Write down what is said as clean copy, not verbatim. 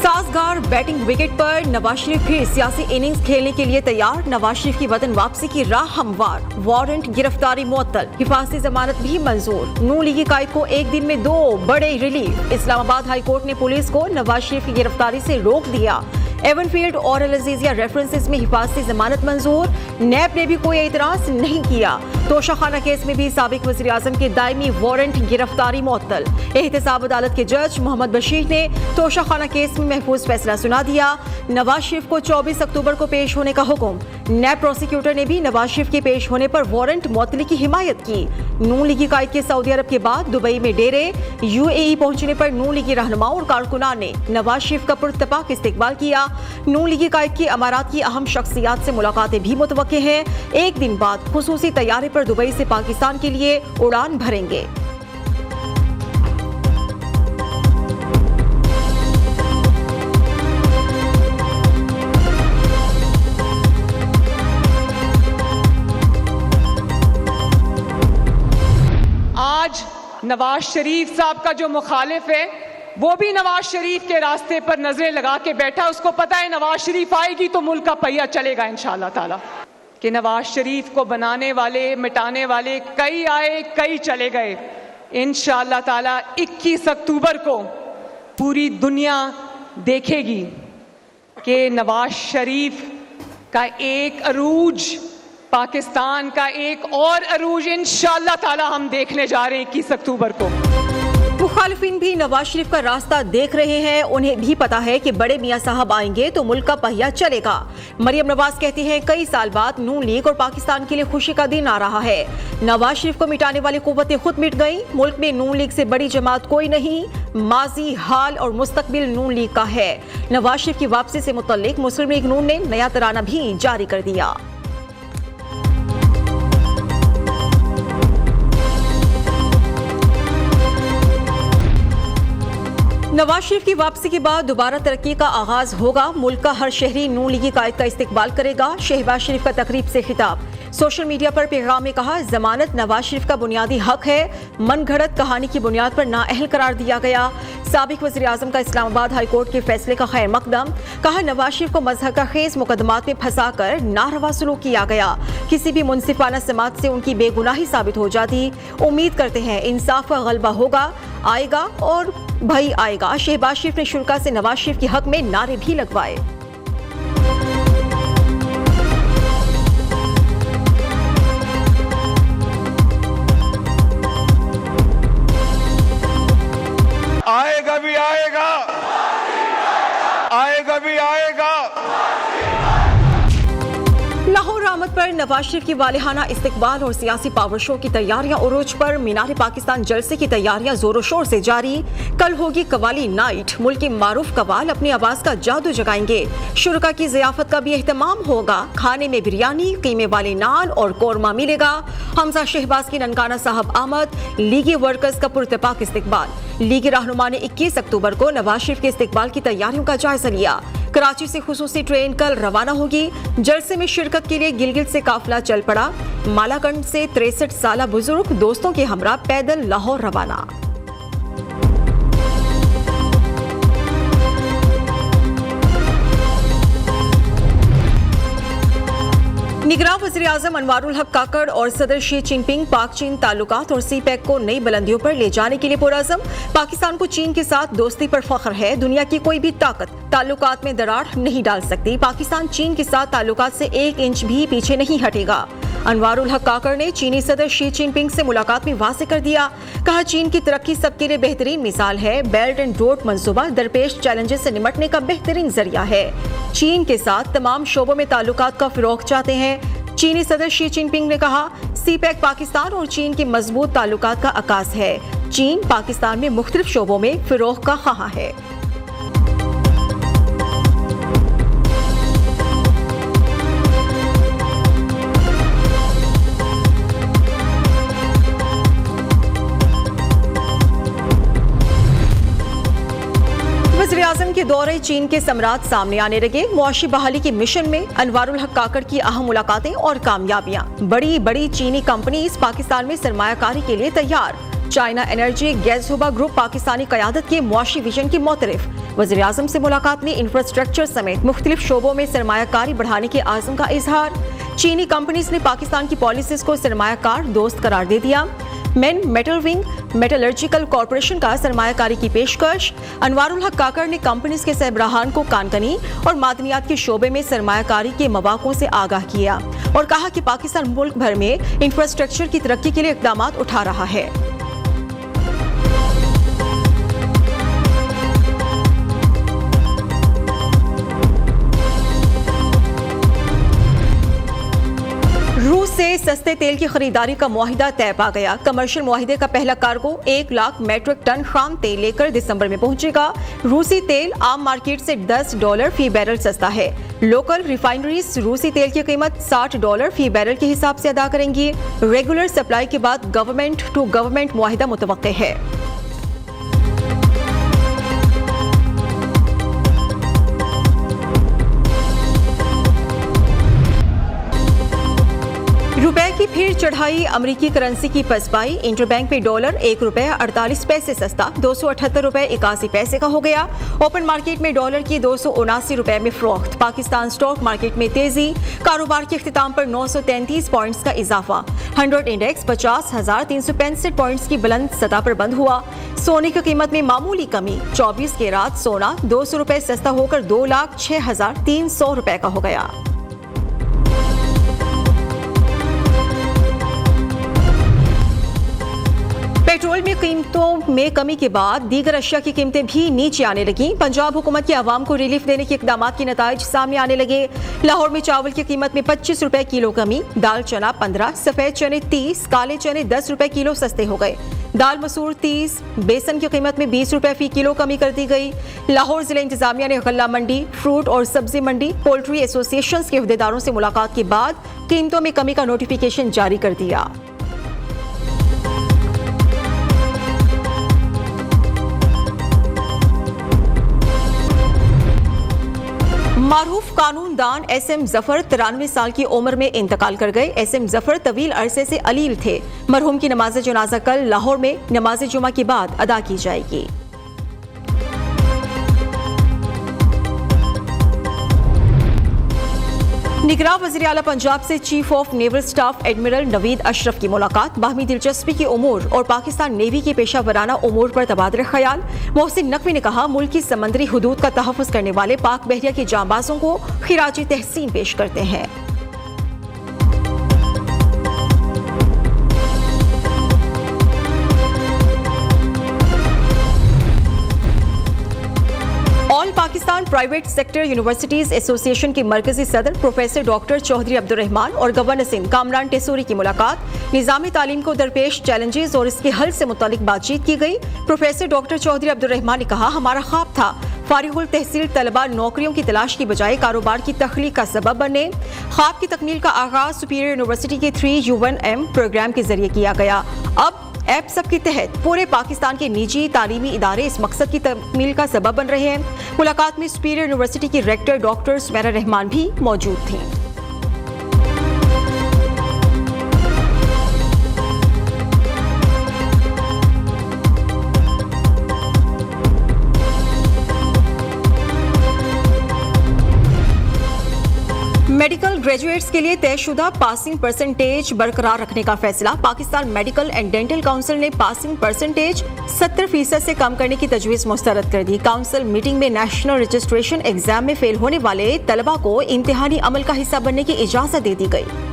साजगार batting wicket पर नवाज शरीफ फिर सियासी इनिंग्स खेलने के लिए तैयार। नवाज शरीफ की वतन वापसी की राह हमवार। वारंट गिरफ्तारी मुअत्तल, हिफाजती जमानत भी मंजूर। नून लीगी कायद को एक दिन में 2 बड़े रिलीफ। इस्लामाबाद हाई कोर्ट ने पुलिस को नवाज शरीफ की गिरफ्तारी से रोक दिया। एवनफील्ड और अल अजीजिया रेफरेंसेस में हिफाजती जमानत मंजूर। नैब ने भी कोई एतराज नहीं किया। तोशाखाना केस में भी साबिक वज़ीर आज़म के दायमी वारंट गिरफ्तारी मुअत्तल। एहतसाब अदालत के जज मोहम्मद बशीर ने तोशाखाना केस में महफूज फैसला सुना दिया। नवाज शरीफ को 24 अक्टूबर को पेश होने का हुक्म। नैब प्रोसिक्यूटर ने भी नवाज शरीफ के पेश होने पर वारंट मुअत्तली की हिमायत की। नून लीगी कायद के सऊदी अरब के बाद दुबई में डेरे। UAE पहुंचने पर नून लीगी रहनुमाओं और कारकुनान ने नवाज शरीफ का पुरतपाक इस्तकबाल किया। नून लीगी कायद की अमारात की अहम शख्सियात से मुलाकातें भी मुतवक्के हैं। एक दिन बाद खुसूसी तैयारे पर दुबई से पाकिस्तान के लिए उड़ान भरेंगे। आज नवाज शरीफ साहब का जो मुखालिफ है वो भी नवाज शरीफ के रास्ते पर नजरें लगा के बैठा। उसको पता है नवाज शरीफ आएगी तो मुल्क का पहिया चलेगा इंशाअल्लाह ताला। कि नवाज शरीफ को बनाने वाले मिटाने वाले कई आए कई चले गए। इंशाअल्लाह ताला 21 अक्टूबर को पूरी दुनिया देखेगी कि नवाज शरीफ का एक अरूज, पाकिस्तान का एक और अरूज इंशाअल्लाह ताला हम देखने जा रहे हैं 21 अक्टूबर को। मुखालिफिन भी नवाज शरीफ का रास्ता देख रहे हैं। उन्हें भी पता है कि बड़े मियां साहब आएंगे तो मुल्क का पहिया चलेगा। मरियम नवाज कहती हैं कई साल बाद नून लीग और पाकिस्तान के लिए खुशी का दिन आ रहा है। नवाज शरीफ को मिटाने वाली कुव्वतें खुद मिट गई। मुल्क में नून लीग से बड़ी जमात कोई नहीं। माजी, हाल और मुस्तकबिल नून लीग का है। नवाज शरीफ की वापसी से मुतल्लिक मुस्लिम लीग नून ने नया तराना भी जारी कर दिया। नवाज शरीफ की वापसी के बाद दोबारा तरक्की का आगाज होगा। मुल्क का हर शहरी नून लीगी कायद का इस्तकबाल करेगा। शहबाज शरीफ का तकरीब से खिताब। सोशल मीडिया पर पैगाम में कहा जमानत नवाज शरीफ का बुनियादी हक है। मन घड़त कहानी की बुनियाद पर नाअहल करार दिया गया। साबिक वज़ीर आज़म का इस्लामाबाद हाई कोर्ट के फैसले का खैर मकदम। कहा नवाज शरीफ को मज़हका खेज मुकदमात में फंसाकर नारवा सलूक किया गया। किसी भी मुनसिफाना समात से उनकी बेगुनाही साबित हो जाती। उम्मीद करते हैं इंसाफ का गलबा होगा, आएगा और भाई आएगा। शहबाज शरीफ ने शुरा से नवाज शरीफ के हक में नारे भी लगवाए। आएगा भी आएगा, आएगा भी आएगा। लाहौर आमद पर नवाज शरीफ की वालिहाना इस्तकबाल और सियासी पावर शो की तैयारियां उरूज पर। मीनार पाकिस्तान जलसे की तैयारियां जोरों शोर से जारी। कल होगी कवाली नाइट। मुल्क के मारूफ कवाल अपनी आवाज का जादू जगाएंगे। शुरका की जियाफत का भी एहतमाम होगा। खाने में बिरयानी, कीमे वाले नान और कोरमा मिलेगा। हमजा शहबाज की ननकाना साहब आमद। लीगी वर्कर्स का पुरतपाक इस्तकबाल। लीगी रहनुमा ने 21 अक्टूबर को नवाज शरीफ के इस्तकबाल की तैयारियों का जायजा लिया। कराची से खुसूसी ट्रेन कल रवाना होगी। जलसे में शिरकत के लिए गिलगित से काफिला चल पड़ा। मालाकंड से 63 साला बुजुर्ग दोस्तों के हमरा पैदल लाहौर रवाना। निगरान वज़ीर आज़म अनवारुल हक काकड़ और सदर शी जिनपिंग पाक चीन ताल्लुकात और CPEC को नई बुलंदियों पर ले जाने के लिए पुरअज़म। पाकिस्तान को चीन के साथ दोस्ती पर फख्र है। दुनिया की कोई भी ताकत ताल्लुकात में दरार नहीं डाल सकती। पाकिस्तान चीन के साथ ताल्लुकात से 1 इंच भी पीछे नहीं हटेगा। अनवारुल हक काकड़ ने चीनी सदर शी जिनपिंग से मुलाकात में वाज़ेह कर दिया। कहा चीन की तरक्की सबके लिए बेहतरीन मिसाल है। बेल्ट एंड रोड मंसूबा दरपेश चैलेंजेस से निमटने का बेहतरीन जरिया है। चीन के साथ तमाम शोबों में ताल्लुकात का फिरोग चाहते हैं। चीनी सदर शी जिनपिंग ने कहा CPEC पाकिस्तान और चीन के मजबूत ताल्लुकात का अकास है। चीन पाकिस्तान में मुख्तलिफ शोबों में फिरोग का ख्वाह है। वज़ीर-ए-आज़म के दौरे चीन के समरात सामने आने लगे। मुआशी बहाली के मिशन में अनवारुल हक काकड़ की अहम मुलाकातें और कामयाबियां। बड़ी बड़ी चीनी कंपनीज पाकिस्तान में सरमायाकारी के लिए तैयार। चाइना एनर्जी गैसोबा ग्रुप पाकिस्तानी क़यादत के मुआशी विजन की मोतरफ। वज़ीर-ए-आज़म से मुलाकात में इंफ्रास्ट्रक्चर समेत मुख्तलिफ शोबों में सरमायाकारी बढ़ाने के आज़म का इजहार। चीनी कंपनीज ने पाकिस्तान की पॉलिसीज को सरमायाकार दोस्त करार दे दिया। Main metal wing metallurgical corporation का सरमायाकारी की पेशकश। अनवारुल हक काकड़ ने कंपनीज के सरबराहान को कानकनी और मादनियात के शोबे में सरमायाकारी के मौक़ों से आगाह किया और कहा कि पाकिस्तान मुल्क भर में इंफ्रास्ट्रक्चर की तरक्की के लिए इक़दाम उठा रहा है। रूस से सस्ते तेल की खरीदारी का मुआहिदा तय पा गया। कमर्शियल मुआहिदे का पहला कार्गो 1 लाख मेट्रिक टन खाम तेल लेकर दिसंबर में पहुंचेगा। रूसी तेल आम मार्केट से $10 फी बैरल सस्ता है। लोकल रिफाइनरीज रूसी तेल की कीमत $60 फी बैरल के हिसाब से अदा करेंगी। रेगुलर सप्लाई के बाद गवर्नमेंट टू गवर्नमेंट मुआहिदा मुतवक्के है। रुपए की फिर चढ़ाई, अमरीकी करेंसी की पसपाई। इंटरबैंक में डॉलर $1.48 सस्ता $278.81 का हो गया। ओपन मार्केट में डॉलर की $279 में फरोख्त। पाकिस्तान स्टॉक मार्केट में तेजी, कारोबार के इख्तिताम पर 933 पॉइंट्स का इजाफा। 100 इंडेक्स 50,365 पॉइंट्स की बुलंद सतह पर बंद हुआ। सोने की कीमत में मामूली कमी, 24 कैरात सोना $200 सस्ता होकर $2,06,300 का हो गया। पेट्रोल में कीमतों में कमी के बाद दीगर अशिया की कीमतें भी नीचे आने लगी। पंजाब हुकूमत के अवाम को रिलीफ देने के इकदाम के नताइज सामने आने लगे। लाहौर में चावल की कीमत में ₹25 किलो कमी, दाल चना 15, सफेद चने 30, काले चने ₹10 किलो सस्ते हो गए। दाल मसूर 30, बेसन की कीमत में ₹20 फी किलो कमी कर दी गई। लाहौर जिला इंतजामिया ने गल्ला मंडी, फ्रूट और सब्जी मंडी, पोल्ट्री एसोसिएशन के अहदेदारों से मुलाकात के बाद कीमतों में कमी का नोटिफिकेशन जारी कर दिया। मारूफ कानून दान SM जफर 93 साल की उम्र में इंतकाल कर गए। SM जफर तवील अरसे से अलील थे। मरहूम की नमाज जनाजा कल लाहौर में नमाज जुमा के बाद अदा की जाएगी। निगरान वज़ीर आला पंजाब से chief of naval staff admiral Naveed Ashraf की मुलाकात। बाहमी दिलचस्पी के उमूर और पाकिस्तान नेवी के पेशा वराना उमूर पर तबादला ख्याल। मोहसिन नकवी ने कहा, मुल्क की समंदरी हुदूद का तहफ़्फ़ुज़ करने वाले पाक बहरिया के जांबाजों को खिराज तहसीन पेश करते हैं। All Pakistan private sector universities association के मरकजी सदर प्रोफेसर डॉक्टर चौधरी अब्दुर्रहमान और गवर्नर सिंध कामरान टेसूरी की मुलाकात। निज़ामी तालीम को दरपेश चैलेंजेस और इसके हल से मुतालिक बातचीत की गई। प्रोफेसर डॉक्टर चौधरी अब्दुर्रहमान ने कहा, हमारा ख्वाब था फारिगुल तहसील तलबा नौकरियों की तलाश की बजाय कारोबार की तख्लीक का सबब बने। ख्वाब की तकमील का आगाज सुपीरियर यूनिवर्सिटी के 3U1M प्रोग्राम के जरिए किया गया। अब ऐप सब के तहत पूरे पाकिस्तान के निजी तालीमी इदारे इस मकसद की तकमील का सबब बन रहे हैं। मुलाकात में सुपीरियर यूनिवर्सिटी की रेक्टर डॉक्टर सुमैरा रहमान भी मौजूद थीं। मेडिकल ग्रेजुएट्स के लिए तयशुदा पासिंग परसेंटेज बरकरार रखने का फैसला। Pakistan medical and dental council ने पासिंग परसेंटेज 70% से कम करने की तजवीज़ मुस्तरद कर दी। काउंसिल मीटिंग में नेशनल रजिस्ट्रेशन एग्जाम में फेल होने वाले तलबा को इम्तिहानी अमल का हिस्सा बनने की इजाज़त दे दी गई।